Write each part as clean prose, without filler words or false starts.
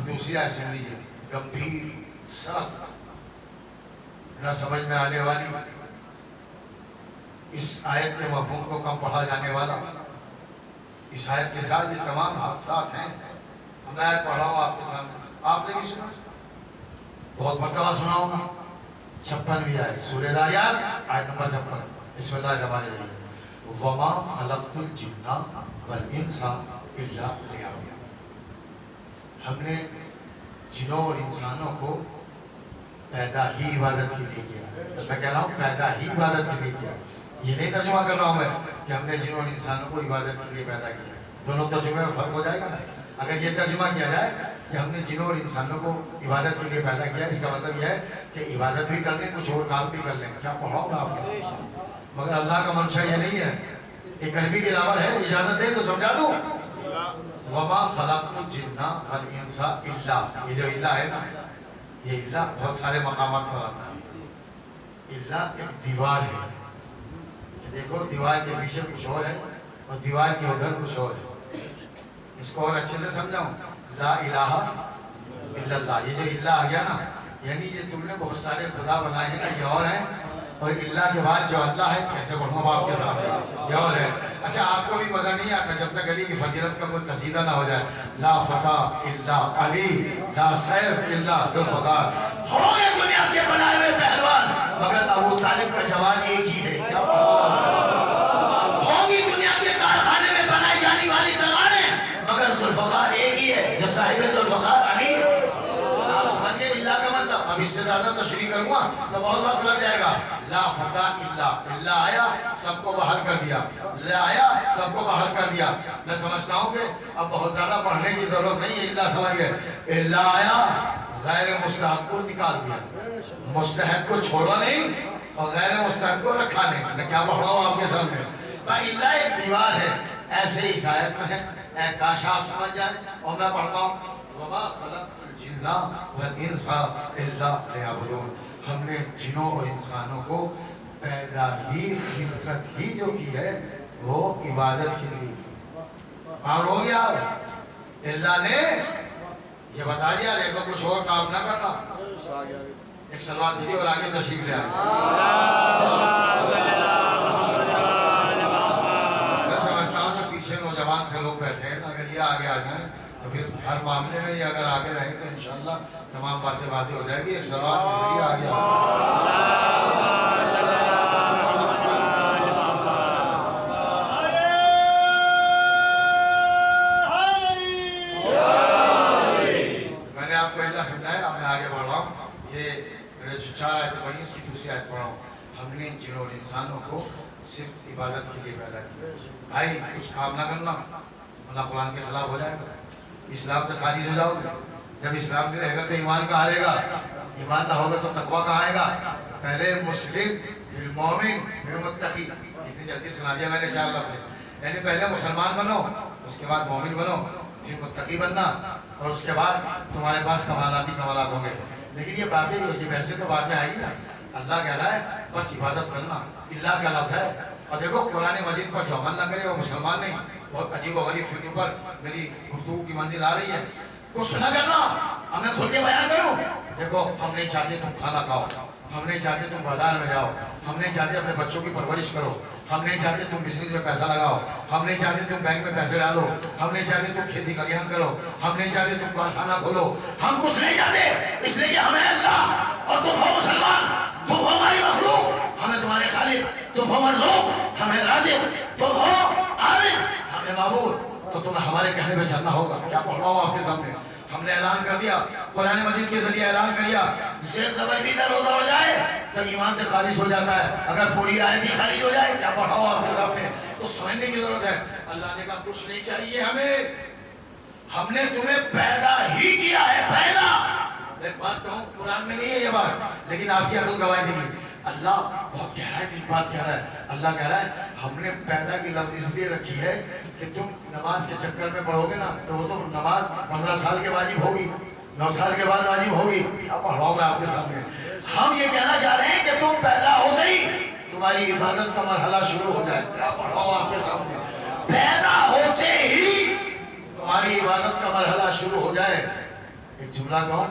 اب دوسری آیت سن لیجیے، گمبھیر، سخت، نہ سمجھ میں آنے والی، اس آیت کے مفہوم کو کم پڑھا جانے والا، اس آیت کے ساتھ یہ تمام حادثات ہیں۔ میں آیت پڑھ رہا ہوں آپ کے سامنے، آپ نے بھی سنا، بہت مرتبہ سنا ہوگا۔ 56ویں آیت سورہ ذاریات، آیت نمبر 56، بسم اللہ الرحمن الرحیم، وَمَا خَلَقْتُ الْجِنَّ وَالْإِنسَ إِلَّا لِيَعْبُدُونِ۔ ہم نے جنوں اور انسانوں کو پیدا ہی عبادت کے لیے کیا۔ میں کہہ رہا ہوں پیدا ہی عبادت کے لیے کیا، یہ نہیں ترجمہ کر رہا ہوں میں کہ ہم نے جنوں اور انسانوں کو عبادت کے لیے پیدا کیا۔ دونوں ترجمے میں فرق ہو جائے گا نا۔ اگر یہ ترجمہ کیا جائے کہ ہم نے جنوں اور انسانوں کو عبادت کے لیے پیدا کیا، اس کا مطلب یہ ہے کہ عبادت بھی کر لیں، کچھ اور کام بھی کر لیں۔ کیا پڑھاؤں گا آپ کے ساتھ؟ مگر اللہ کا منشا یہ نہیں ہے، ایک عربی کے علاوہ ہے، اجازت دیں تو سمجھا دوں۔ وَمَا خَلَقْتُ الْجِنَّ وَالْإِنسَ إِلَّا، یہ جو اللہ ہے نا، یہ اللہ بہت سارے مقامات پر آتا ہے۔ اللہ ایک دیوار ہے، دیکھو دیوار کے پیچھے کچھ اور ہے اور دیوار کے ادھر کچھ اور ہے۔ اس کو اور اچھے سے سمجھاؤں، لا الہ الا اللہ، یہ جو اللہ آ گیا نا، یعنی یہ تم نے بہت سارے خدا بنائے ہیں، یہ اور ہیں، اور اللہ کے بعد جو اللہ ہے، کیسے پڑھوں آپ کے سامنے، یہ اور ہے۔ اچھا آپ کو بھی مزہ نہیں آتا جب تک علی کی فضیلت کا کوئی قصیدہ نہ ہو جائے، لا فتح الا علی، لا سیف الا ذوالفقار، ہوں گے دنیا کے بنائے ہوئے پہلوان مگر ابو طالب کا جوان ایک ہی ہے۔ کیا ہوں گی دنیا کے کارخانے میں بنائی جانے والی تلواریں مگر ذوالفقار ایک ہی ہے جو صاحب ذوالفقار علی ہے۔ آپ سمجھے اللہ کا مطلب؟ اب اس سے زیادہ تشریح کروں گا تو بہت وقت لگ جائے گا۔ لا فتح الا، اللہ آیا سب کو باہر کر دیا، اللہ آیا سب کو باہر کر دیا۔ میں سمجھتا ہوں کہ اب بہت زیادہ پڑھنے کی ضرورت نہیں ہے، اللہ سمجھ گئے۔ اللہ آیا غیر مستحق کو نکال دیا، مستحق کو چھوڑا نہیں اور غیر مستحق کو رکھا نہیں۔ میں کیا پڑھ رہا ہوں آپ کے سامنے؟ اللہ ایک دیوار ہے، ایسے ہی آیت میں ہے، اے کاش آپ سمجھ جائیں۔ اور میں پڑھتا ہوں، وَمَا خَلَقْتُ الْجِنَّ وَالْإِنسَ إِلَّا لِيَعْبُدُونِ۔ ہم نے جنوں اور انسانوں کو پیدا ہی، خلقت ہی جو کی ہے وہ عبادت کے لیے کی۔ معلوم ہو گیا؟ اللہ نے یہ بتا دیا، لیکن کچھ اور کام نہ کرنا۔ ایک سلوات دیجیے اور آگے تشریف لے آئے۔ میں سمجھتا ہوں جو پیچھے نوجوان سے لوگ بیٹھے ہیں، اگر یہ آگے آ جائیں تو پھر ہر معاملے میں یہ اگر آگے رہے تو انشاءاللہ تمام باتیں واضح ہو جائے گی۔ ایک سلوات دیجیے آگے میں نے آپ کو اللہ سمجھایا، اب میں آگے بڑھ رہا ہوں۔ یہ میں نے 4 آیتیں پڑھی، اس کی دوسری آیت پڑھ رہا ہوں۔ ہم نے جنوں اور انسانوں کو صرف عبادت کے لیے پیدا کیا۔ بھائی کچھ کام نہ کرنا ورنہ قرآن کے خلاف ہو جائے گا، اسلام سے خارج ہو جاؤ گے۔ جب اسلام میں رہے گا تو ایمان کہاں رہے گا؟ ایمان نہ ہوگا تو تقویٰ کہاں آئے گا؟ پہلے مسلم، پھر مومن، پھر متقی۔ اتنی جلدی سنا دیا میں نے 4 لفظ، یعنی پہلے مسلمان بنو، اس کے بعد مومن بنو، پھر متقی بننا، اور اس کے بعد تمہارے پاس کمالات ہی کمالات ہوں گے۔ لیکن یہ باتیں یہ ویسے تو بعد میں آئی نا، اللہ کہہ رہا ہے بس عبادت کرنا، اللہ کا لفظ ہے۔ اور دیکھو قرآن مجید پر جو عمل نہ کرے وہ مسلمان نہیں۔ بہت عجیب و غریب فکر پر میری گفتگو کی منزل آ رہی ہے، کچھ نہ کرنا۔ اب میں کھل کے بیان کروں، دیکھو ہم نہیں چاہتے تم کھانا کھاؤ، ہم نہیں چاہتے تم بازار میں جاؤ، ہم نہیں چاہتے اپنے بچوں کی پرورش کرو، ہم نہیں چاہتے تم بزنس میں پیسہ لگاؤ، ہم نہیں چاہتے تم بینک میں پیسے ڈالو، ہم نہیں چاہتے تم کھیتی کا گیان کرو، ہم نہیں چاہتے تم کارخانہ کھولو، ہم کچھ نہیں چاہتے، اس لیے کہ ہمیں اللہ اور تم ہو مسلمان، تم ہو ہماری مخلوق، ہمیں تمہارے خالق، تم ہو مرزوق، ہمیں رازق، تم ہو عابد، ہمیں معبود، تو تمہیں ہمارے کہنے پہ چلنا ہوگا۔ کیا پڑھ رہا ہوں آپ کے سامنے؟ ہم نے اعلان کر دیا، قرآن مجید کے ذریعے اعلان کر دیا، زیر زبر بھی در ادھر ہو جائے تو ایمان سے خارج ہو جاتا ہے، اگر پوری آیت ہی خارج ہو جائے۔ کیا پڑھا ہوں آپ کے سامنے؟ تو سمجھنے کی ضرورت ہے۔ اللہ نے کہا کچھ نہیں چاہیے ہمیں، ہم نے تمہیں پیدا ہی کیا ہے، پیدا۔ ایک بات کہوں، قرآن میں نہیں ہے یہ بات، لیکن آپ کی عقل گواہی دے گی۔ اللہ بہت گہرائی کی بات کہہ رہا ہے۔ اللہ کہہ رہا ہے ہم نے پیدا کی لفظ اس لیے رکھی ہے کہ تم نماز کے چکر میں پڑھو گے نا تو وہ تو نماز 15 سال کے واجب ہوگی، 9 سال کے بعد واجب ہوگی۔ کیا پڑھ رہا ہوں میں آپ کے سامنے؟ ہم یہ کہنا چاہ رہے ہیں کہ تم پیدا ہوتے ہی تمہاری عبادت کا مرحلہ شروع ہو جائے۔ کیا پڑھ رہا ہوں آپ کے سامنے؟ پیدا ہوتے ہی تمہاری عبادت کا مرحلہ شروع ہو جائے۔ ایک جملہ کہوں،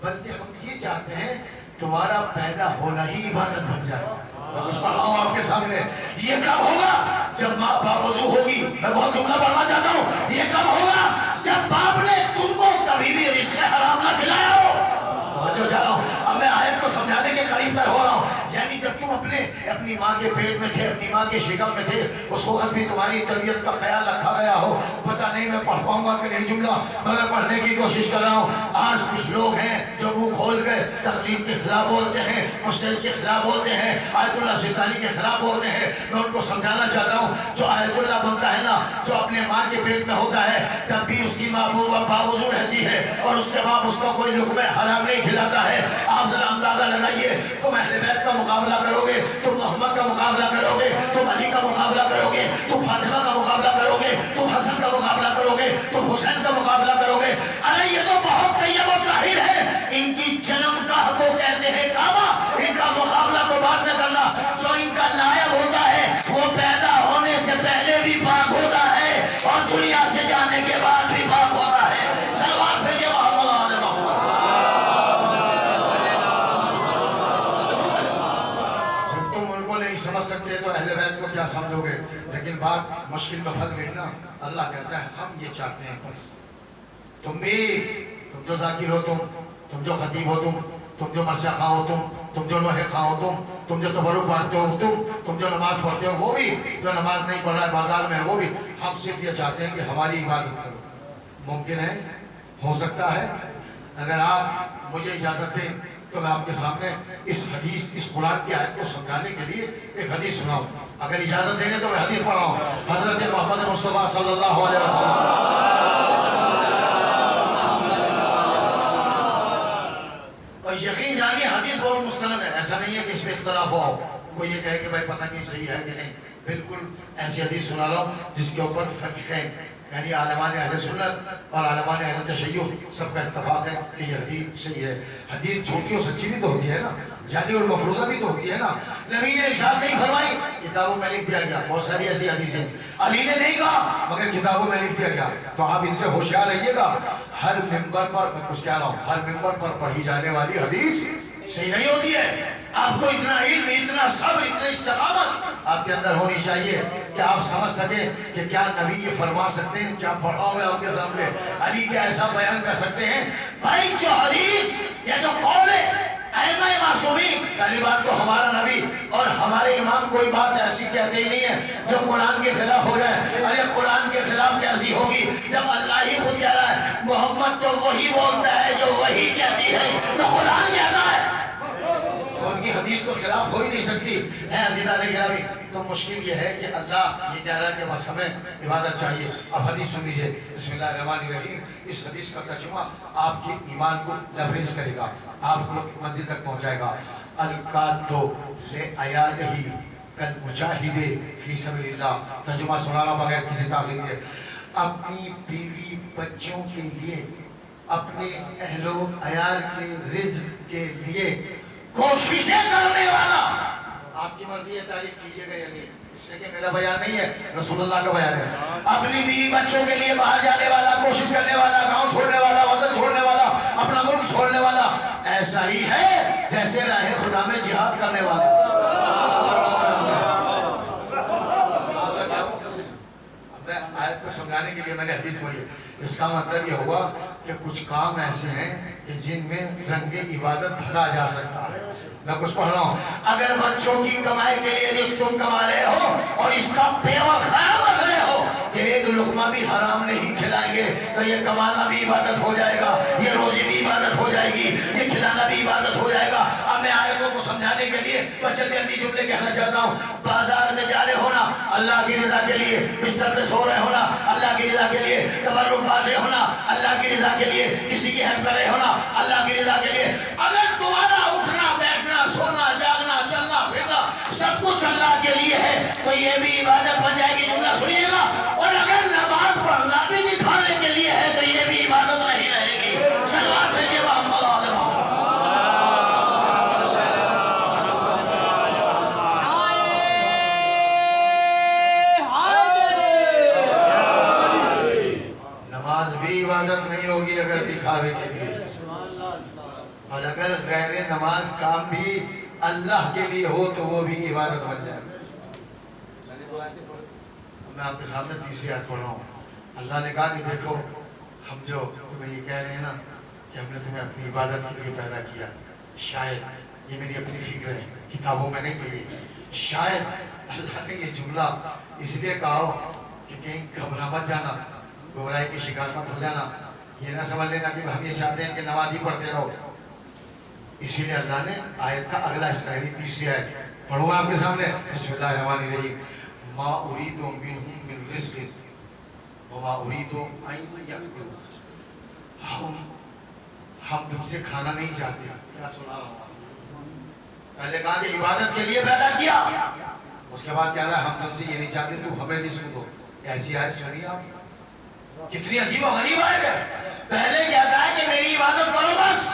بلکہ ہم یہ چاہتے ہیں تمہارا پیدا ہونا ہی عبادت بن جائے. میں کچھ پڑھ رہا ہوں آپ کے سامنے. یہ کب ہوگا؟ جب ماں باوضو ہوگی. میں بہت جملہ پڑھنا چاہتا ہوں. یہ کب ہوگا؟ جب باپ نے تم کو کبھی بھی رزق حرام نہ کھلایا ہو. توجہ چاہ رہا ہوں. اب میں آیت کو سمجھانے کے قریب تر ہو رہا ہوں. یعنی جب تم اپنی ماں کے پیٹ میں تھے، اپنی ماں کے شکم میں تھے، اس وقت بھی تمہاری تربیت کا خیال رکھا گیا ہو. پتہ نہیں میں پڑھ پاؤں گا کہ نہیں جملہ، مگر پڑھنے کی کوشش کر رہا ہوں. آج کچھ لوگ ہیں جو منہ کھول کر تخلیق کے خلاف بولتے ہیں، مشترک کے خلاف بولتے ہیں، آیت اللہ سیطانی کے خلاف بولتے ہیں. میں ان کو سمجھانا چاہتا ہوں، جو آیت اللہ بنتا ہے نا، جو اپنے ماں کے پیٹ میں ہوتا ہے، تب بھی اس کی ماں باوضو رہتی ہے اور اس کے بعد اس کا کوئی لقمہ حرام نہیں کھلاتا ہے. آپ ذرا اندازہ لگائیے، تم اہل بیت کا مقابلہ کرو گے، تم محمد کا مقابلہ کرو گے، تم علی کا مقابلہ کرو گے، تم فاطمہ کا مقابلہ کرو گے، تم حسن کا مقابلہ کرو گے، تم حسین کا مقابلہ کرو گے. ارے یہ تو بہت طیب و طاہر ہے. ان کی جنم گاہ کو کہتے ہیں کعبہ. ان کا مقابلہ تو بعد میں کرنا. جو ان کا نائب ہوتا ہے وہ پیدا ہونے سے پہلے بھی پاک ہوتا ہے اور دنیا سے جانے کے بعد بھی پاک ہوتا ہے. صلوات بھیجے محمد آل محمد. جب تم ان کو نہیں سمجھ سکتے تو اہل بیت کو کیا سمجھو گے؟ لیکن بات مشکل میں پھنس گئی نا. اللہ کہتا ہے ہم یہ چاہتے ہیں بس تم جو ذاکر ہو، تم جو خطیب ہو، تم جو مرثیہ خواہ ہو، تم جو لوحے خواہ ہو، تم جو تبرک پڑھتے ہو، تم جو نماز پڑھتے ہو، وہ بھی جو نماز نہیں پڑھ رہا ہے بازار میں ہے وہ بھی. ہم صرف یہ چاہتے ہیں کہ ہماری عبادت کرو. ممکن ہے؟ ہو سکتا ہے؟ اگر آپ مجھے اجازت دیں تو میں آپ کے سامنے اس حدیث، اس قرآن کی آیت کو سمجھانے کے لیے ایک حدیث سناؤں. اگر اجازت دیں گے تو میں حدیث پڑھ رہا ہوں. حضرت محمد مصطفیٰ صلی اللہ علیہ وسلم. اور یقین جانیے حدیث بہت مستند ہے. ایسا نہیں ہے کہ اس میں اختلاف ہو. کوئی یہ کہے کہ بھائی پتہ نہیں صحیح ہے کہ نہیں. بالکل ایسی حدیث سنا رہا ہوں جس کے اوپر فقیہین یعنی عالمان اہل سنت اور عالمان اہل تشیع سب کا اتفاق ہے کہ یہ حدیث صحیح ہے. حدیث جھوٹی اور سچی بھی تو ہوتی ہے نا، جعلی اور مفروضہ بھی تو ہوتی ہے نا. نبی نے ارشاد نہیں فرمائی، کتابوں میں لکھ دیا گیا. بہت ساری ایسی حدیثیں علی نے نہیں کہا مگر کتابوں میں لکھ دیا گیا. تو آپ ان سے ہوشیار رہیے گا. ہر ممبر پر، میں کچھ کہہ رہا ہوں، ہر ممبر پر پڑھی جانے والی حدیث صحیح نہیں ہوتی ہے. آپ کو اتنا علم، اتنا صبر، اتنا استقامت آپ کے اندر ہونی چاہیے کہ آپ سمجھ سکیں کہ کیا نبی یہ فرما سکتے ہیں. کیا پڑھا ہوں میں آپ کے سامنے، علی کیا ایسا بیان کر سکتے ہیں. بھائی جو حدیث یا جو قول ہے ائمہ معصومین، پہلی بات تو ہمارا نبی اور ہمارے امام کوئی بات ایسی کہتے ہی نہیں ہے جو قرآن کے خلاف ہو جائے. ارے قرآن کے خلاف کیسی ہوگی جب اللہ ہی خود کہہ رہا ہے محمد تو وہی بولتا ہے جو وہی کہتی ہے، تو قرآن کہتا ہے تو ان کی حدیث تو خلاف ہو ہی نہیں سکتی. عزیزان گرامی، تو مشکل یہ ہے کہ اللہ یہ کہہ رہا ہے کہ بس ہمیں عبادت چاہیے. اب حدیث سن لیجیے. بسم اللہ الرحمن الرحیم. اس حدیث کا ترجمہ آپ کے ایمان کو لبریز کرے گا، آپ کو منزل تک پہنچائے گا. القادو لعیالہ کالمجاہد فی سبیل اللہ. ترجمہ سنا رہا بغیر کسی تاخیر کے. اپنی بیوی بچوں کے لیے، اپنے اہل و عیال کے رزق کے لیے کوششیں کرنے والا. آپ کی مرضی ہے تعریف کیجیے گا یا نہیں، اس لیے کہ میرا بیان نہیں ہے، رسول اللہ کا بیان ہے. اپنی بیوی بچوں کے لیے باہر جانے والا، کوشش کرنے والا، گاؤں چھوڑنے والا، وطن چھوڑنے والا، اپنا ملک چھوڑنے والا ایسا ہی ہے جیسے راہ خدا میں جہاد کرنے والا. آیت کو سمجھانے کے لیے میں نے حدیث پڑھی. اس کا مطلب یہ ہوا کہ کچھ کام ایسے ہیں کہ جن میں رنگ عبادت بھرا جا سکتا ہے. میں کچھ پڑھ رہا ہوں. اگر بچوں کی کمائی کے لیے رزق تم کما رہے ہو اور اس کا پیور خیال رکھ رہے ہو کہ ایک لقمہ بھی حرام نہیں کھلائیں گے تو یہ کمانا بھی عبادت ہو جائے گا، یہ روزی بھی عبادت ہو جائے گی، یہ کھلانا بھی عبادت ہو جائے گا. اب میں آیتوں کو سمجھانے کے لیے بچے اندھی جملے کہنا چاہتا ہوں. بازار میں جا رہے ہونا اللہ کی رضا کے لیے، بستر پہ سو رہے ہونا اللہ کی رضا کے لیے، تبرک بانٹ رہے ہونا اللہ کی رضا کے لیے، کسی کی ہیلپ کر رہے ہونا اللہ کی رضا کے لیے. اگر تمہارا اٹھنا بیٹھنا سونا جاگنا چلنا پھرنا سب کچھ اللہ کے لیے ہے تو یہ بھی عبادت بن جائے گی. جملہ سنیے گا. اور اگر نماز پڑھنا بھی دکھانے کے لیے ہے تو یہ بھی عبادت نہیں رہے گی. صلوات بھیجیے محمد آل محمد. نماز بھی عبادت نہیں ہوگی اگر دکھاوے کے لیے، اور اگر غیر نماز کام بھی اللہ کے لیے ہو تو وہ بھی عبادت بن جائے۔ میں آپ کے سامنے تیسری آیت پڑھ رہا ہوں۔ اللہ نے کہا کہ دیکھو ہم جو تمہیں یہ کہہ رہے ہیں نا کہ ہم نے تمہیں اپنی عبادت کے لیے پیدا کیا، شاید یہ میری اپنی فکر ہے، کتابوں میں نہیں کہی، شاید اللہ نے یہ جملہ اس لیے کہا ہو کہ کہیں گھبرا مت جانا، گمراہی کی شکار مت ہو جانا، یہ نہ سمجھ لینا کہ ہم یہ چاہتے ہیں کہ نماز ہی پڑھتے رہو۔ اسی لیے اللہ نے آیت کا اگلا حصہ یعنی تیسری آیت پڑھوں آپ کے سامنے، بسم اللہ الرحمن الرحیم، ما اريد منهم من رزق وما اريد ان يأكلون۔ ہم تم سے کھانا نہیں چاہتے، کیا سنا رہا ہوں، پہلے کہا کہ عبادت کے لیے پیدا کیا، اس کے بعد کہہ رہا ہے ہم تم سے یہ نہیں چاہتے تو ہمیں رزق دو۔ ایسی آیت سنی آپ، کتنی عجیب و غریب آیت ہے۔ پہلے کہتا ہے کہ میری عبادت کرو بس،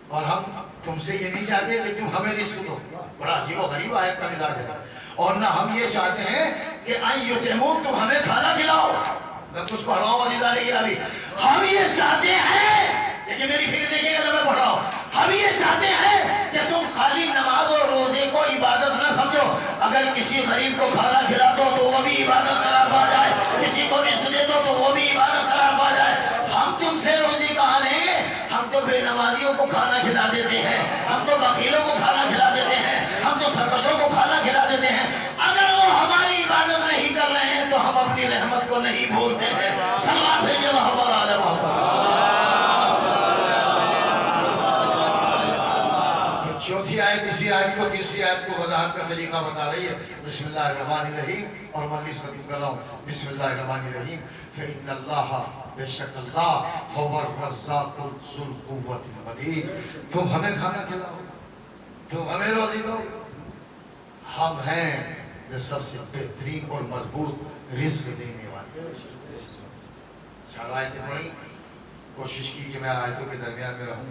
اور ہم تم سے یہ نہیں چاہتے کہ تم ہمیں رزق دو۔ بڑا عجیب و غریب آیت کا مزاج ہے۔ اور نہ ہم یہ چاہتے ہیں کہ تم ہمیں کھانا کھلاؤ۔ میں کچھ پڑھ رہا ہوں عزیزان گرامی، ہم یہ چاہتے ہیں، لیکن میری فکر دیکھیے گا جب میں پڑھ رہا ہوں، ہم یہ چاہتے ہیں کہ تم خالی نماز اور روزے کو عبادت نہ سمجھو، اگر کسی غریب کو کھانا کھلا دو تو وہ بھی عبادت قرار پا جائے، کسی کو رزق دے دو تو وہ بھی عبادت قرار پا جائے۔ ہم تم سے روزی کہاں لیں گے؟ ہم تو بے نمازیوں کو کھانا کھلا دیتے ہیں، ہم تو بخیلوں کو کھانا کھلا دیتے ہیں، ہم تو سرکشوں کو کھانا کھلا دیتے ہیں۔ اگر وہ ہماری عبادت نہیں کر رہے ہیں تو ہم اپنی رحمت کو نہیں بھولتے ہیں۔ صلوات بھیجئے محمد آل محمد۔ چوتھی آیت اسی آیت کو تیسری آیت کو وضاحت کا طریقہ بتا رہی ہے۔ بسم اللہ الرحمن الرحیم، اور مجلس ختم کر رہا ہوں۔ بسم اللہ الرحمن الرحیم، فإن اللہ، بے شک اللہ، هو الرزاق ذو القوة المتین۔ تم ہمیں کھانا کھلاؤ، تم ہمیں روزی دو، ہم ہیں جو سب سے بہترین اور مضبوط رزق دینے والے۔ چار آیتیں پڑھی، کوشش کی کہ میں آیتوں کے درمیان میں رہوں۔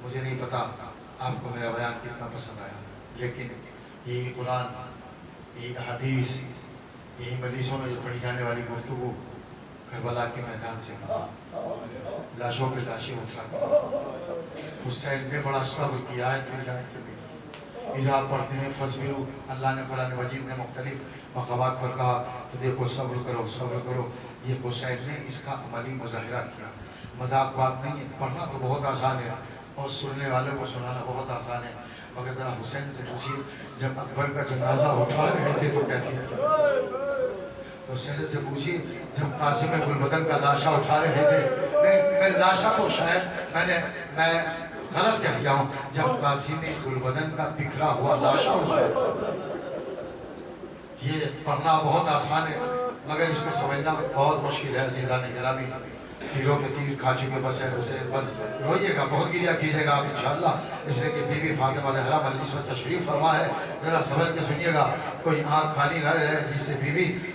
مجھے نہیں پتا آپ کو میرا بیان کتنا پسند آیا، لیکن یہی قرآن، یہی احادیث، یہی مجلسوں میں جو پڑھی جانے والی گفتگو کربلا کے میدان سے لاشوں پہ لاشیں اٹھا، حسین نے بڑا صبر کیا ہے تو آیت میں اذا پڑھتے ہیں فصبروا، اللہ نے قرآن مجید میں مختلف مقامات پر کہا کہ دیکھو صبر کرو صبر کرو۔ یہ حسین نے اس کا عملی مظاہرہ کیا، مذاق بات نہیں ہے۔ پڑھنا تو بہت آسان ہے اور سننے والوں کو سنانا بہت آسان ہے، مگر ذرا حسین سے پوچھیے جب اکبر کا جنازہ اٹھا رہے تھے تو کیفیت کیا؟ حسین سے پوچھیے جب قاسم گلبدن کا لاشا اٹھا رہے تھے، نہیں میں لاشا تو شاید میں غلط کہہ گیا ہوں، جب قاسم گلبدن کا بکھرا ہوا لاشا اٹھا، یہ پڑھنا بہت آسان ہے مگر اس کو سمجھنا بہت مشکل ہے۔ عزیزان گرامی، تیروں کے تیر کھا چکے بس ہے حسین، بس روئیے گا، بہت گریہ کیجیے گا آپ انشاءاللہ، اس لیے کہ بی بی فاطمہ زہرا مجلس میں تشریف فرما ہے، ذرا صبر کے سنیے گا، کوئی آنکھ خالی نہ رہے جس سے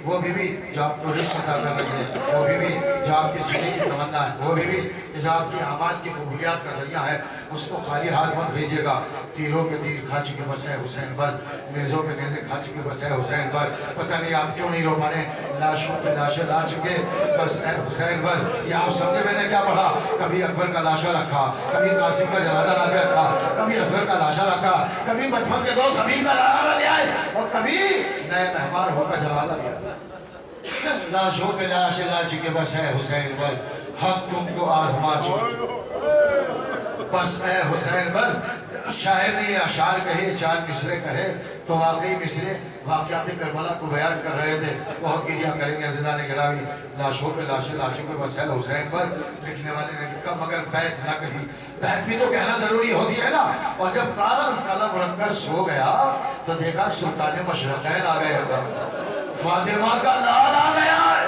وہ بی بی جو آپ کو رزق عطا کر رہی ہے، وہ بی بی جو آپ کی جینے کی تمنا ہے، وہ بی بی جو آپ کی اعمال کی قبولیات کا ذریعہ ہے، اس کو خالی ہاتھ مت بھیجیے گا۔ تیروں کے تیر کھا چکے بس ہے حسین، بس نیزوں کے نیزے کھا چکے بس ہے حسین، بس پتہ نہیں آپ کیوں نہیں رو پا رہے، لاشوں پہ لاشیں لا چکے بس ہے حسین، بس یہ آپ سمجھے میں نے کیا پڑھا؟ کبھی اکبر کا لاشا رکھا، کبھی قاسم کا جنازہ لا کے رکھا، کبھی اصغر کا لاشا رکھا، کبھی بچپن کے دوست حبیب کا لاشا لے آئے، اور کبھی نئے مہمان ہو کا جنازہ لیا۔ لاشوں پہ لاشیں لا چکے بس ہے حسین، بس ہم تم کو آزما چکے بس اے حسین، بس شاعر نے یہ اشعار کہے، چار مصرے کہے تو واقعی مصرے واقعات کربلا کو بیان کر رہے تھے۔ بہت گریہ کریں گے عزیزان گرامی، لاشوں پہ لاشیں لاشوں پہ بس ہے حسین، پر لکھنے والے نے لکھا مگر بیت نہ کہی، بیت بھی تو کہنا ضروری ہوتی ہے نا۔ اور جب کاغذ قلم رکھ کر سو گیا تو دیکھا سلطان مشرقین آ گئے تھا، فاطمہ کا لال آ گیا ہے،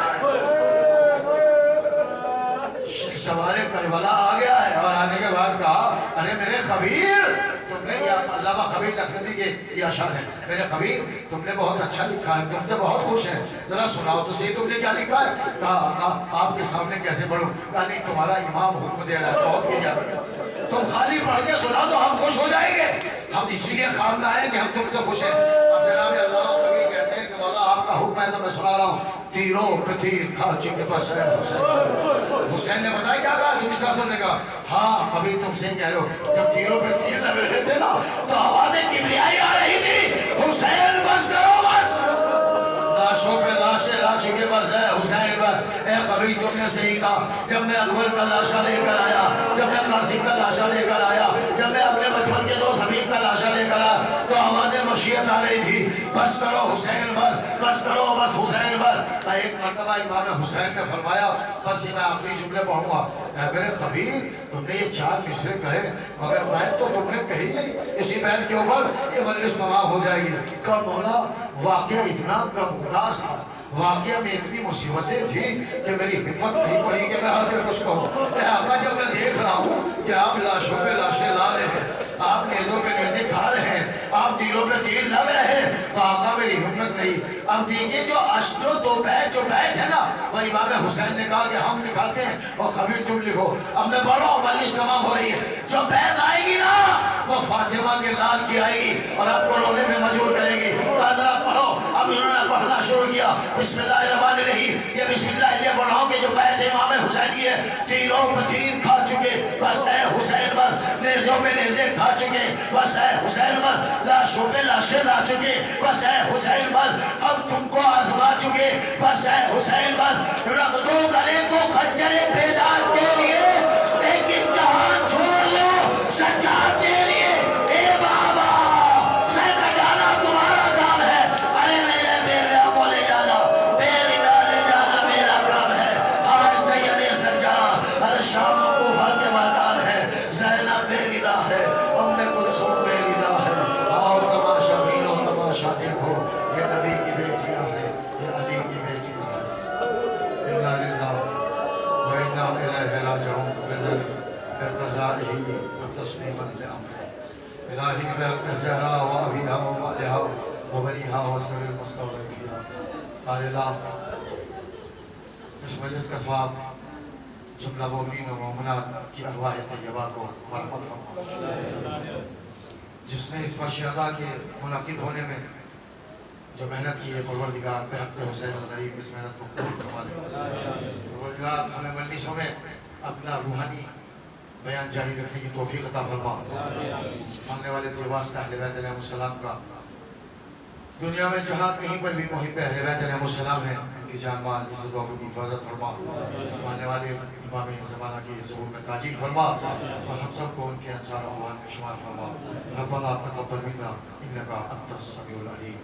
سوار کربلا آ گیا ہے، اور آنے کے بعد کہا ارے میرے خبیر، تم نے یہ علامہ خبیر لکھنوی کے یہ اشعار ہے، میرے خبیر تم نے بہت اچھا لکھا ہے، تم سے بہت خوش ہیں، ذرا سناؤ تو صحیح تم نے کیا لکھا ہے؟ کہا آپ کے سامنے کیسے پڑھوں؟ کہا نہیں تمہارا امام حکم دے رہا ہے، بہت کیا تم خالی پڑھ کے سنا تو ہم خوش ہو جائیں گے، ہم اسی لیے خام نہ آئیں کہ ہم تم سے خوش ہیں۔ اب جناب علامہ خبیر کہتے ہیں کہ مولا آپ کا حکم حکم ہے تو میں سنا رہا ہوں. تیروں پہ تیر کھا چکے بس ہے حسین. حسین نے بتایا کیا کہا سمسا سننے کا. ہاں ابھی تم سے کہہ رہے ہو جب تیروں پہ تیر لگ رہے تھے نا تو آوازیں کبریائی آ رہی تھی. حسین بس کرو بس. لاشوں پہ لاشیں لا چکے بس ہے حسین بس. اے خبیث تم نے صحیح کہا. جب میں اکبر کا لاشا لے کر آیا, جب میں قاسم کا لاشا لے کر آیا, جب میں اپنے بچپن کے دوست حبیب کا لاشا لے کر آیا تو آوازیں مشیت آ رہی تھی بس کرو حسین بس, بس کرو بس حسین بس. ایک مرتبہ امام حسین نے فرمایا بس میں آخری جملے پڑھوں گا. اے میرے خبیب تم نے یہ 4 مصرے کہے مگر بیت تو تم نے کہی نہیں. اسی بیت کے اوپر یہ مجلس تمام ہو جائے گی. کہ مولا واقعہ اتنا غمگسار تھا, واقعہ میں اتنی مصیبتیں تھیں کہ میری ہمت نہیں پڑی کہ میں آگے کچھ کہوں. اے آقا جب میں دیکھ رہا ہوں کہ آپ لاشوں پہ لاشیں لا رہے ہیں, آپ نیزوں پہ نیزے کھا رہے ہیں, آپ تیروں پہ تیر لگ رہے ہیں, تو آقا میری ہمت نہیں. اب دیکھیے جو 2 بیت ہے نا وہ امام حسین نے کہا کہ ہم لکھاتے ہیں اور خبیر تم لکھو. اب میں پڑھ رہا ہوں مجلس تمام ہو رہی ہے. جو بیت آئے گی نا وہ فاطمہ کے لال کی آئے گی اور آپ کو رونے میں مجبور کرے گی. ذرا پڑھو. اب انہوں نے پڑھنا شروع کیا بسم اللہ الرحمن الرحیم. یہ بسم اللہ اس لیے پڑھ رہا ہوں کہ جو بیت امام حسین کی ہے. تیروں پہ تیر کھا چکے بس ہے حسین بس, نیزوں پہ نیزے کھا چکے بس ہے حسین بس, لاشوں پہ لاشیں لا چکے بس ہے حسین بس, اب تم کو آزما چکے بس ہے حسین بس. رکھ دو گلے کو خنجر بیدار کے لیے, لیکن جہاں چھوڑ دو سجاد کے لیے. اے بابا سر کٹانا تمہارا کام ہے. ارے میرے میرا بولے جانا میری ڈالے جانا میرا کام ہے. آج سید سجاد ارے شام کوفہ کے بازار ہے. زینب بے ردا ہے, ام کلثوم بے ردا ہے. آؤ تماشا بینو تماشا دیکھو, یہ نبی کی بیٹیاں ہیں, یہ علی کی بیٹیاں ہیں. انا للہ و انا الیہ راجعون. رضا بقضائہ و تسلیما لامرہ. الہی بحق زہرا و ابیہا و والہا و بنیہا و سر المستضعفین. قال اللہ اس مجلس کا ثواب جملہ مومنین و مومنات کی ارواح طیبہ کو مرحمت فرما. جس نے اس فرش ادا کے منعقد ہونے میں جو محنت کی ہے پروردگار بحق حسین الغریب اس محنت کو قبول فرما دے. پروردگار ہمیں مجلسوں میں اپنا روحانی بیان جاری رکھنے کی توفیق عطا فرما. ماننے والے تو واسطہ اہل بیت علیہ السلام کا دنیا میں جہاں کہیں پر بھی محب اہل بیت علیہ السلام ہیں ان کی جان مال عزت و کی حفاظت فرما. ماننے والے امام زمانہ کی ظہور میں تاجیل فرما اور ہم سب کو ان کے انصار و اعوان میں شمار فرما. ربنا تقبل منا انک انت السمیع العلیم.